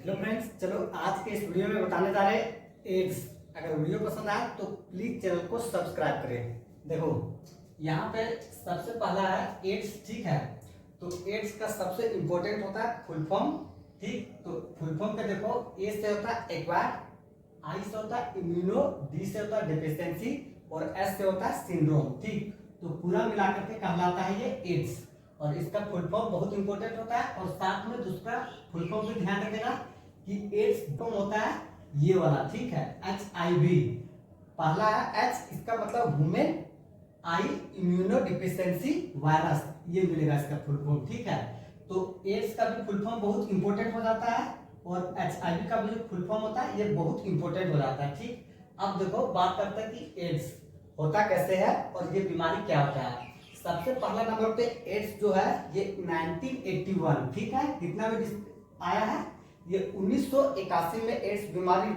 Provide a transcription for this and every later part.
Hello friends, चलो आज के इस वीडियो में बताने जा रहे हैं एड्स। अगर वीडियो पसंद आए तो प्लीज चैनल को सब्सक्राइब करें। देखो यहाँ पे सबसे पहला है एड्स, ठीक है। तो एड्स का सबसे इम्पोर्टेंट होता है फुल फॉर्म, ठीक। तो फुल फॉर्म पे देखो, ए से होता है एक्वायर, आई से होता है इम्यूनो, डी से होता है डेफिशिएंसी और एस से होता है सिंड्रोम, ठीक। तो पूरा मिलाकर के कहलाता है ये एड्स। और इसका फुल फॉर्म बहुत इंपॉर्टेंट होता है। और साथ में दूसरा फुल फॉर्म भी ध्यान रखेगा कि एड्स फॉर्म होता है ये वाला, ठीक है, HIV। पहला है एच, इसका मतलब वुमेन, आई इम्यूनो डिफिशियंसी वायरस, ये मिलेगा इसका फुल फॉर्म, ठीक है। तो एड्स का भी फुल फॉर्म बहुत इंपॉर्टेंट हो जाता है और HIV का भी जो फुल फॉर्म होता है ये बहुत इंपॉर्टेंट हो जाता है, ठीक। अब देखो बात करते हैं कि एड्स होता कैसे है और ये बीमारी क्या होता है। सबसे पहला नंबर पे एड्स जो है ये 1981, ठीक है, कितना में आया है, ये 1981 में एड्स बीमारी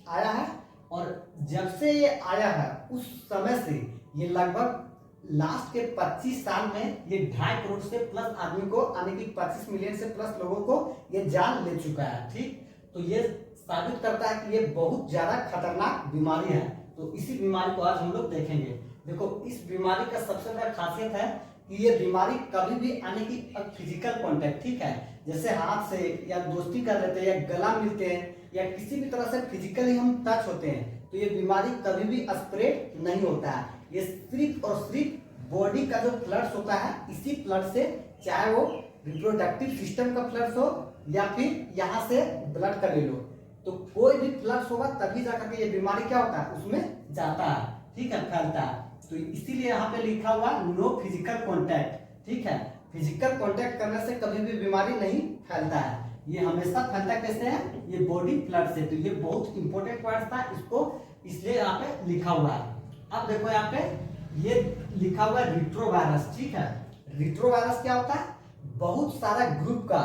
आया है। और जब से ये आया है उस समय से ये लगभग लास्ट के 25 साल में ये 2.5 करोड़ से प्लस आदमी को, यानी कि 25 मिलियन से प्लस लोगों को ये जान ले चुका है, ठीक। तो ये साबित करता है कि ये बहुत ज्यादा खतरनाक बीमारी है। तो इसी बीमारी को आज हम लोग देखेंगे। देखो इस बीमारी का सबसे बड़ा खासियत है कि ये बीमारी कभी भी आने की फिजिकल कांटेक्ट, ठीक है, जैसे हाथ से या दोस्ती कर लेते हैं या गला मिलते हैं या किसी भी तरह से फिजिकली हम टच होते हैं तो ये बीमारी कभी भी स्प्रेड नहीं होता है। ये सिर्फ और सिर्फ बॉडी का जो फ्लड्स होता है इसी फ्लड से, चाहे वो रिप्रोडक्टिव सिस्टम का फ्लड्स हो या फिर यहाँ से ब्लड का ले लो, तो कोई भी फ्लड्स होगा तभी जाकर के ये बीमारी क्या होता है उसमें जाता है, ठीक है, फैलता है। तो इसीलिए यहाँ पे लिखा हुआ नो फिजिकल कांटेक्ट, ठीक है। फिजिकल कांटेक्ट करने से कभी भी बीमारी नहीं फैलता है, ये हमेशा फैलता कैसे है, ये बॉडी फ्लड से। तो ये बहुत इंपॉर्टेंट वर्ड था, इसको इसलिए यहाँ पे लिखा हुआ है। अब देखो यहाँ पे ये लिखा हुआ है रिट्रोवायरस, ठीक है। रिट्रोवायरस क्या होता है, बहुत सारा ग्रुप का,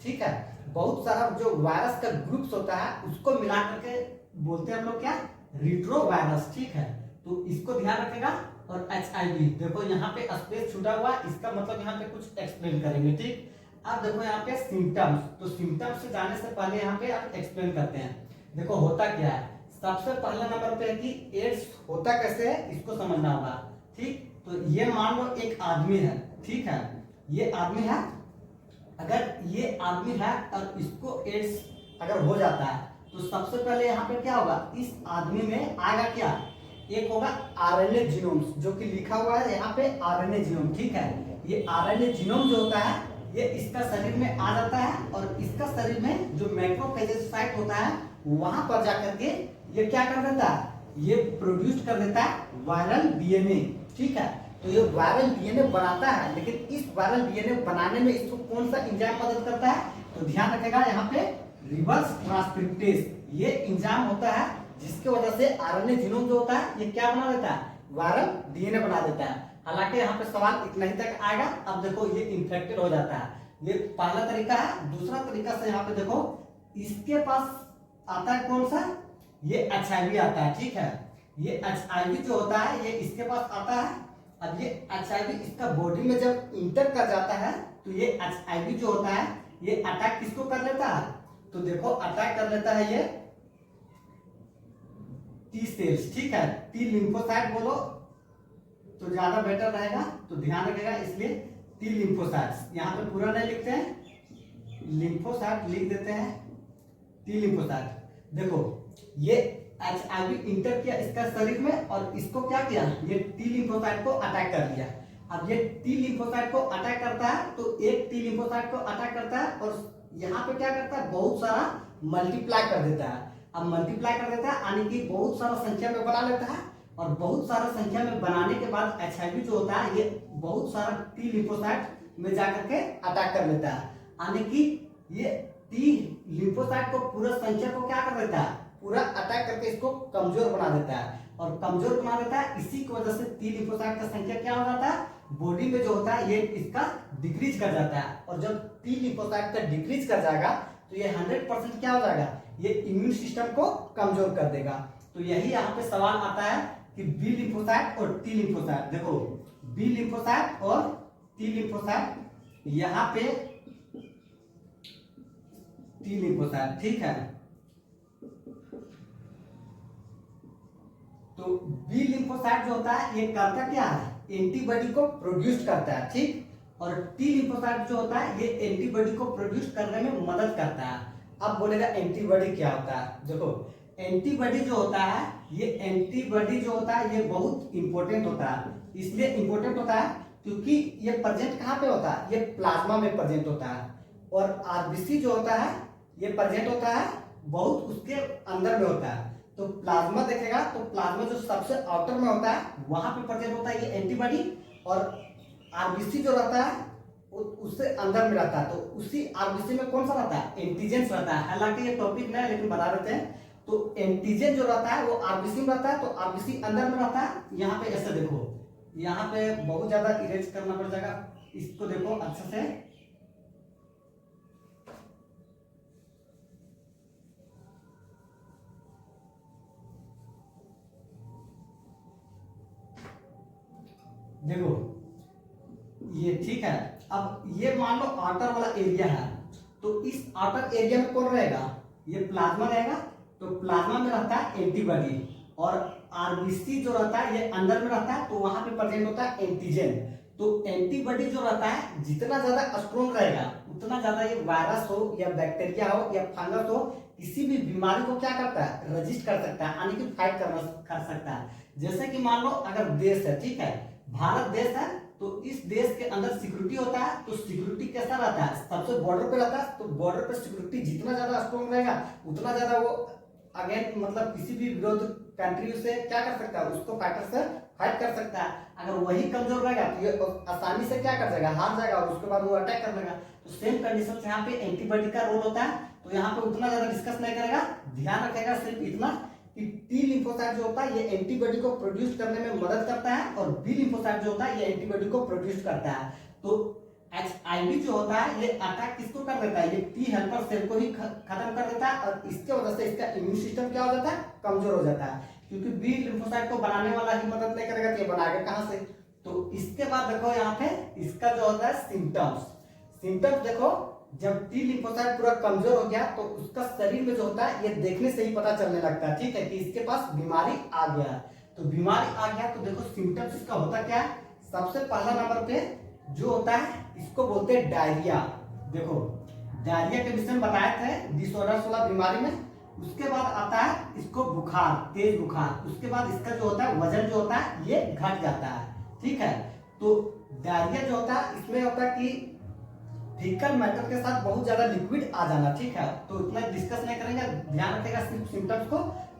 ठीक है, बहुत सारा जो वायरस का ग्रुप्स होता है उसको मिला करके बोलते हैं हम लोग क्या, रिट्रोवायरस, ठीक है। तो इसको ध्यान रखेगा। और HIV देखो यहाँ पे स्पेस छूटा हुआ, इसका मतलब यहाँ पे कुछ एक्सप्लेन करेंगे, ठीक। अब देखो यहाँ पे सिम्टम्स, तो सिम्टम्स से जाने से पहले यहाँ पे आप एक्सप्लेन करते हैं। देखो होता क्या है, सबसे पहला नंबर पे है कि एड्स होता कैसे है इसको समझना होगा, ठीक। तो ये मान लो एक आदमी है, ठीक है, ये आदमी है। अगर ये आदमी है और इसको एड्स अगर हो जाता है तो सबसे पहले यहाँ पे क्या होगा, इस आदमी में आएगा क्या, एक होगा RNA जीनोम, जो कि लिखा हुआ है यहाँ पे RNA जीनोम, ठीक है। ये RNA जीनोम जो होता है ये इसका शरीर में आ जाता है और इसका शरीर में जो मैक्रोफेजेस साइट होता है वहां पर जाकर के ये क्या कर देता है, ये प्रोड्यूस कर देता है वायरल DNA, ठीक है। तो ये वायरल DNA बनाता है, लेकिन इस वायरल DNA बनाने में इसको कौन सा एंजाइम मदद करता है, तो ध्यान रखेगा यहाँ पे रिवर्स ट्रांसक्रिप्टेज, ये एंजाइम होता है जिसकी वजह से RNA जीनोम जो होता है ये क्या बना देता है, वायरल DNA बना देता है। हालांकि यहाँ पे सवाल इतना ही तक आएगा। अब देखो ये इन्फेक्टेड हो जाता है, ये पहला तरीका है। दूसरा तरीका से यहाँ पे देखो इसके पास आता है कौन सा, ये HIV आता है, ठीक है। ये HIV जो होता है ये इसके पास आता है। अब ये HIV इसका बॉडी में जब इंटर कर जाता है तो ये HIV जो होता है ये अटैक किसको कर लेता है, तो देखो अटैक कर लेता है ये T सेल्स, ठीक है। T लिम्फोसाइट बोलो तो ज्यादा बेटर रहेगा, तो ध्यान रखेगा, इसलिए T लिम्फोसाइट्स यहाँ पे पूरा नहीं लिखते हैं, लिम्फोसाइट लिख देते हैं, T लिम्फोसाइट। देखो ये HIV इंटर किया इसका शरीर में और इसको क्या किया, ये T लिम्फोसाइट को अटैक कर लिया। अब ये T लिम्फोसाइट को अटैक करता है तो एक T लिम्फोसाइट को अटैक करता है और यहाँ पे क्या करता है, बहुत सारा मल्टीप्लाई कर देता है। अब मल्टीप्लाई कर देता है यानी कि बहुत सारा संख्या में बना लेता है और बहुत सारा संख्या में बनाने के बाद HIV जो होता है ये बहुत सारा T लिम्फोसाइट में जाकर के अटैक कर लेता है, यानी कि ये T लिम्फोसाइट को पूरा संख्या को क्या कर देता है, पूरा अटैक करके इसको कमजोर बना देता है। और कमजोर बना देता है, इसी की वजह से T लिम्फोसाइट का संख्या क्या हो जाता है, बॉडी में जो होता है ये इसका डिक्रीज कर जाता है। और जब T लिम्फोसाइट का डिक्रीज कर जाएगा तो ये 100% क्या हो जाएगा, ये इम्यून सिस्टम को कमजोर कर देगा। तो यही यहाँ पे सवाल आता है कि B लिम्फोसाइट और T लिम्फोसाइट, देखो B लिम्फोसाइट और T लिम्फोसाइट यहाँ पे टी लिम्फोसाइट, ठीक है। तो बी लिम्फोसाइट जो होता है ये करता क्या है, एंटीबॉडी को प्रोड्यूस करता है, ठीक। और टी लिम्फोसाइट जो होता है ये एंटीबॉडी को प्रोड्यूस करने में मदद करता है। अब बोलेगा एंटीबॉडी क्या होता है, देखो एंटीबॉडी जो होता है ये एंटीबॉडी जो होता है ये बहुत इंपॉर्टेंट होता है। इसलिए इंपॉर्टेंट होता है क्योंकि ये प्रेजेंट कहाँ पे होता है, ये प्लाज्मा में प्रेजेंट होता है। और आरबीसी जो होता है ये प्रेजेंट होता है बहुत उसके अंदर में होता है। तो प्लाज्मा देखेगा तो प्लाज्मा जो सबसे आउटर में होता है वहां पे प्रेजेंट होता है ये एंटीबॉडी, और आरबीसी जो रहता है उससे अंदर में रहता है। तो उसी आरबीसी में कौन सा रहता है, एंटीजन रहता है। हालांकि ये टॉपिक नहीं है लेकिन बता देते हैं। तो एंटीजन जो रहता है वो आरबीसी में रहता है, तो आरबीसी अंदर में रहता है। यहाँ पे ऐसे देखो, यहाँ पे बहुत ज्यादा इरेज करना पड़ जाएगा, इसको देखो अच्छे से। देखो ये ठीक है। अब ये मान लो आउटर वाला एरिया है, तो इस आउटर एरिया में कौन रहेगा, ये प्लाज्मा रहेगा। तो प्लाज्मा में रहता है एंटीबॉडी, और आरबीसी जो रहता है ये अंदर में रहता है, तो वहां पे प्रेजेंट होता है एंटीजन। तो एंटीबॉडी जो रहता है जितना ज्यादा स्ट्रॉन्ग रहेगा उतना ज्यादा ये वायरस हो या बैक्टीरिया हो या फंगस हो, किसी भी बीमारी को क्या करता है, रजिस्ट कर सकता है, यानी कि फाइट कर सकता है। जैसे कि मान लो अगर देश है, ठीक है, भारत देश है, तो इस देश के अंदर सिक्योरिटी होता है। तो सिक्योरिटी कैसा रहता है, सबसे बॉर्डर पे रहता है। तो बॉर्डर पे सिक्योरिटी जितना ज्यादा स्ट्रॉन्ग रहेगा उतना ज्यादा वो अगेन मतलब किसी भी विरोध कंट्री से क्या कर सकता है, उसको फाइटर से फाइट कर सकता है। अगर वही कमजोर रहेगा तो ये आसानी से क्या कर जाएगा, हार जाएगा, और उसके बाद वो अटैक कर लेगा। तो सेम कंडीशन यहाँ पे एंटीबॉडी का रोल होता है। तो यहाँ पे उतना ज्यादा डिस्कस नहीं करेगा, ध्यान रखेगा सिर्फ इतना कि टी लिम्फोसाइट जो होता है ये एंटीबॉडी को प्रोड्यूस करने में मदद करता है, और बी लिम्फोसाइट जो होता है ये एंटीबॉडी को प्रोड्यूस करता है। तो एचआईवी जो होता है ये अटैक किसको कर देता है, ये टी हेल्पर सेल को ही खत्म कर देता है, और इसके वजह से इसका इम्यून सिस्टम क्या हो जाता है, कमजोर हो जाता है। क्योंकि बी लिम्फोसाइट को बनाने वाला ही मदद नहीं करेगा तो ये बनाएगा कहां से। तो इसके बाद देखो यहाँ पे इसका जो होता है सिम्टम्स देखो, जब टी लिम्फोसाइट पूरा कमजोर हो गया तो उसका शरीर में जो होता है ये देखने से ही पता चलने लगता है, ठीक है, कि इसके पास बीमारी आ गया। तो बीमारी आ गया तो देखो सिम्टम्स इसका होता क्या है। सबसे पहला नंबर पे जो होता है इसको बोलते हैं डायरिया। देखो डायरिया के विषय में बताए थे डिसऑर्डर्स वाला बीमारी में। उसके बाद आता है इसको बुखार, तेज बुखार। उसके बाद इसका जो होता है वजन जो होता है ये घट जाता है, ठीक है। तो डायरिया जो होता है इसमें होता है कि फीकल मैटर के साथ बहुत ज्यादा लिक्विड आ जाना, ठीक है। तो इतना डिस्कस नहीं करेंगे, ध्यान रखेगा सिर्फ सिम्टम्स को।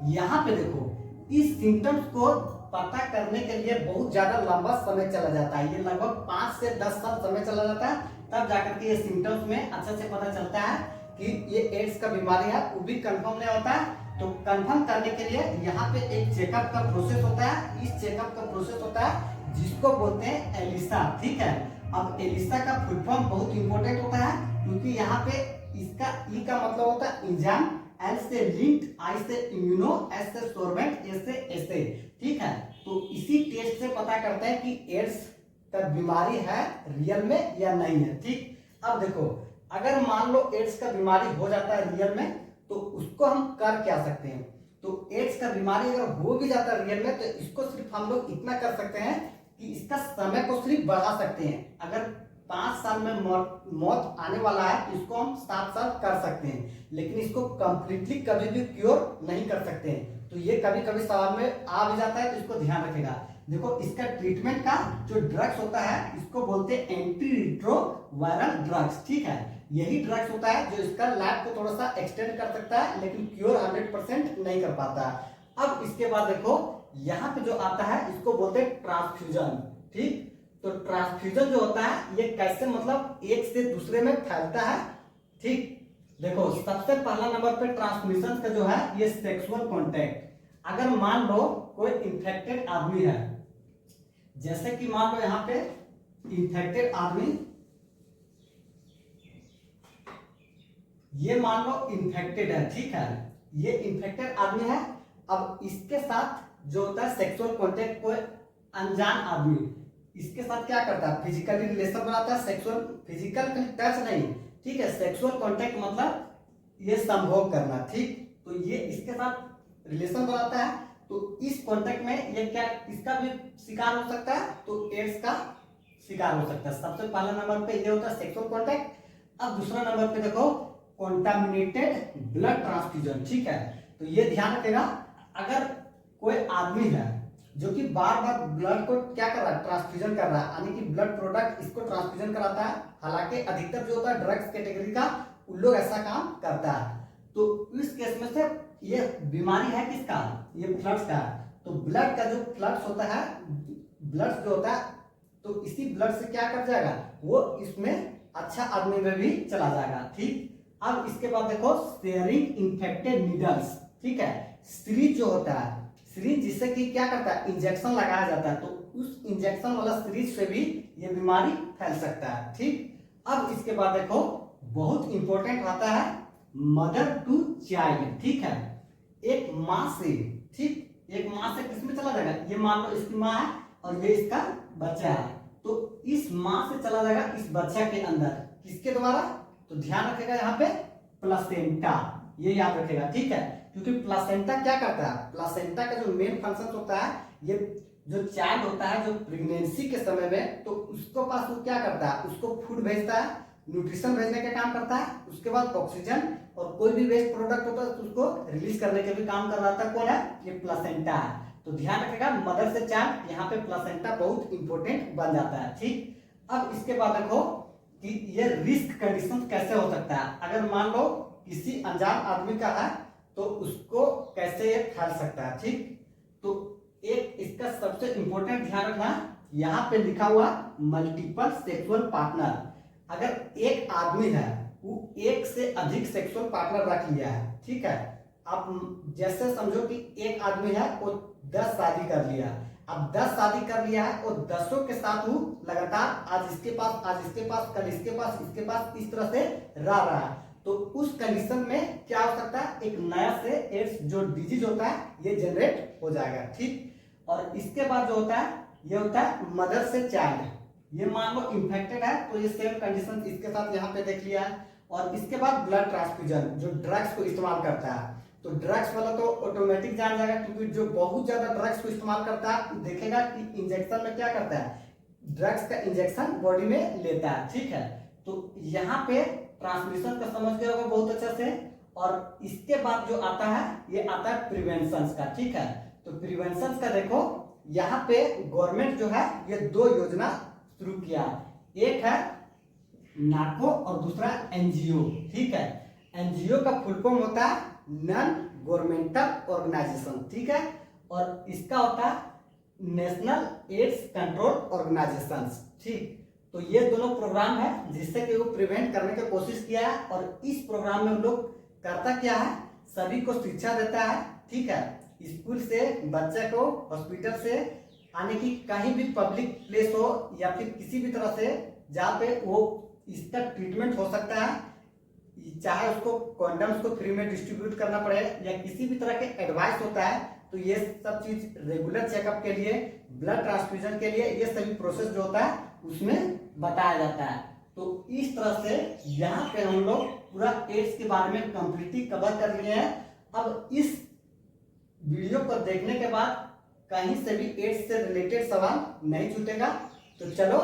यहाँ पे देखो इस सिम्टम्स को पता करने के लिए बहुत ज्यादा लंबा समय चला जाता है, ये लगभग 5 से 10 साल समय चला जाता है, तब जाकर के ये सिम्टम्स में अच्छे से पता चलता है कि ये एड्स का बीमारी है। वो भी कंफर्म नहीं होता है। तो कंफर्म करने के लिए यहाँ पे एक चेकअप का प्रोसेस होता है। इस चेकअप का प्रोसेस होता है जिसको बोलते हैं एलिसा, ठीक है। अब एलिसा का फुल फॉर्म बहुत इंपॉर्टेंट होता है, क्योंकि यहाँ पे इसका ई का मतलब होता है एंजाइम, एल से लिंक्ड, आई से इम्यूनो, एस से सोर्बेंट, एस से एसे, ठीक है। तो इसी टेस्ट से पता करते हैं कि एड्स का बीमारी है रियल में या नहीं है, ठीक। अब देखो अगर मान लो एड्स का बीमारी हो जाता है रियल में तो उसको हम कर क्या सकते हैं। तो एड्स का बीमारी अगर हो भी जाता है रियल में तो इसको सिर्फ हम लोग इतना कर सकते हैं कि इसका समय को सिर्फ बढ़ा सकते हैं। अगर 5 साल में मौत आने वाला है तो इसको हम 7 साल कर सकते हैं, लेकिन इसको कंप्लीटली कभी भी क्योर नहीं कर सकते हैं। तो ये कभी कभी सवाल में आ भी जाता है, तो इसको ध्यान रखेगा। देखो इसका ट्रीटमेंट का जो ड्रग्स होता है इसको बोलते हैं एंटी रिट्रोवायरल ड्रग्स, ठीक है। यही ड्रग्स होता है जो इसका लाइफ को थोड़ा सा एक्सटेंड कर सकता है, लेकिन क्योर 100% नहीं कर पाता। अब इसके बाद देखो यहाँ पे जो आता है इसको बोलते हैं ट्रांसफ्यूजन, ठीक। तो ट्रांसफ्यूजन जो होता है ये कैसे मतलब एक से दूसरे में फैलता है, ठीक। देखो सबसे पहला नंबर पे ट्रांसमिशन का जो है ये सेक्सुअल कांटेक्ट। अगर मान लो कोई इंफेक्टेड आदमी है, जैसे कि मान लो यहाँ पे इंफेक्टेड आदमी, ये मान लो इंफेक्टेड है, ठीक है, ये इंफेक्टेड आदमी है। अब इसके साथ जो होता है सेक्सुअल कांटेक्ट, कोई अनजान आदमी इसके साथ क्या करता है, फिजिकली रिलेशन बनाता है। सेक्सुअल फिजिकल टच नहीं, ठीक है। सेक्सुअल कांटेक्ट मतलब ये संभोग करना, ठीक। तो ये इसके साथ रिलेशन बनाता है, तो इस कॉन्टेक्ट में ये क्या इसका भी शिकार हो सकता है, तो एड्स का शिकार हो सकता है। सबसे पहला नंबर पे ये होता है सेक्सुअल कॉन्टेक्ट। अब दूसरा नंबर पे देखो कॉन्टामिनेटेड ब्लड ट्रांसफ्यूजन, ठीक है। तो ये ध्यान रखेगा, अगर कोई आदमी है जो कि बार बार ब्लड को क्या कर रहा है, ट्रांसफ्यूजन कर रहा है, यानी कि ब्लड प्रोडक्ट इसको ट्रांसफ्यूजन कराता है। हालांकि अधिकतर जो होता है ड्रग्स कैटेगरी का उन लोग ऐसा काम करता है। तो इस केस में से ये बीमारी है किसका, ये फ्लड्स का। तो ब्लड का जो फ्लड्स होता है, ब्लड जो होता है, तो इसी ब्लड से क्या कर जाएगा, वो इसमें अच्छा आदमी में भी चला जाएगा, ठीक। अब इसके बाद देखो शेयरिंग इन्फेक्टेड नीडल्स, ठीक है। सिरिंज जो होता है, सिरिंज जिससे कि क्या करता है, इंजेक्शन लगाया जाता है, तो उस इंजेक्शन वाला सिरिंज से भी ये बीमारी फैल सकता है, ठीक। अब इसके बाद देखो बहुत इंपॉर्टेंट आता है मदर टू चाइल्ड, ठीक है। एक माँ से, ठीक, एक माँ से किसमें चला जाएगा, ये मान लो इसकी माँ है और ये इसका बच्चा है, तो इस माँ से चला जाएगा इस बच्चा के अंदर, किसके द्वारा, तो ध्यान रखेगा यहाँ पे प्लासेंटा, ये याद रखेगा, ठीक है। क्योंकि प्लासेंटा क्या करता है, प्लासेंटा का जो मेन फंक्शन होता है, ये जो चाइल्ड होता है जो प्रेगनेंसी के समय में, तो उसको पास वो क्या करता है, उसको फूड भेजता है, न्यूट्रिशन भेजने का काम करता है, उसके बाद ऑक्सीजन और कोई भी वेस्ट प्रोडक्ट होता है तो उसको रिलीज करने के भी काम कर रहा था, कौन है, ये प्लासेंटा है। तो ध्यान रखेगा मदर से चाइल्ड, यहाँ पे प्लासेंटा बहुत इंपॉर्टेंट बन जाता है, ठीक। अब इसके बाद देखो कि ये रिस्क कंडीशन कैसे हो सकता है, अगर मान लो किसी अनजान आदमी का है तो उसको कैसे ये फैल सकता है, ठीक। तो एक इसका सबसे इंपॉर्टेंट ध्यान रखना, यहाँ पे लिखा हुआ मल्टीपल सेक्सुअल पार्टनर, अगर एक आदमी है वो एक से अधिक सेक्सुअल पार्टनर रख लिया है, ठीक है। आप जैसे समझो कि एक आदमी है वो 10 शादी कर लिया, अब 10 शादी कर लिया है और 10 के साथ वो लगातार आज इसके पास, आज इसके पास, कल इसके पास, इसके पास, इस तरह से रहा है, तो उस कंडीशन में क्या हो सकता है, एक नया से एड्स जो डिजीज होता है ये जनरेट हो जाएगा, ठीक। और इसके बाद जो होता है ये होता है मदर से चाइल्ड, ये मान लो इन्फेक्टेड है तो ये सेम कंडीशन इसके साथ यहाँ पे देख लिया है। और इसके बाद ब्लड ट्रांसफ्यूजन, जो ड्रग्स को इस्तेमाल करता है, तो ड्रग्स वाला तो ऑटोमेटिक जान जाएगा, क्योंकि जो बहुत ज्यादा ड्रग्स को इस्तेमाल करता है देखेगा कि इंजेक्शन में क्या करता है, ड्रग्स का इंजेक्शन बॉडी में लेता है, ठीक है। तो यहाँ पे ट्रांसमिशन का समझ गया होगा बहुत अच्छा से। और इसके बाद जो आता है ये आता है प्रिवेंशन का, ठीक है। तो प्रिवेंशन का देखो यहाँ पे गवर्नमेंट जो है ये 2 योजना शुरू किया, एक है नार्को और दूसरा एनजीओ, ठीक है। एनजीओ का फुल फॉर्म होता है नॉन गवर्नमेंटल ऑर्गेनाइजेशन, ठीक है। और इसका होता है नेशनल एड्स कंट्रोल ऑर्गेनाइजेशन, ठीक। तो ये दोनों प्रोग्राम है जिससे कि वो प्रिवेंट करने की कोशिश किया है। और इस प्रोग्राम में लोग करता क्या है, सभी को शिक्षा देता है, ठीक है। स्कूल से बच्चे को, हॉस्पिटल से, आने की कहीं भी पब्लिक प्लेस हो या फिर किसी भी तरह से जहाँ पे वो इसका ट्रीटमेंट हो सकता है, चाहे उसको कॉन्डम्स को फ्री में डिस्ट्रीब्यूट करना पड़े या किसी भी तरह के एडवाइस होता है, तो ये सब चीज रेगुलर चेकअप के लिए, ब्लड ट्रांसफ्यूजन के लिए, ये सभी प्रोसेस जो होता है उसमें बताया जाता है। तो इस तरह से यहाँ पे हम लोग पूरा एड्स के बारे में कंप्लीटली कवर कर लिए हैं। अब इस वीडियो को देखने के बाद कहीं से भी एड्स से रिलेटेड सवाल नहीं छूटेगा। तो चलो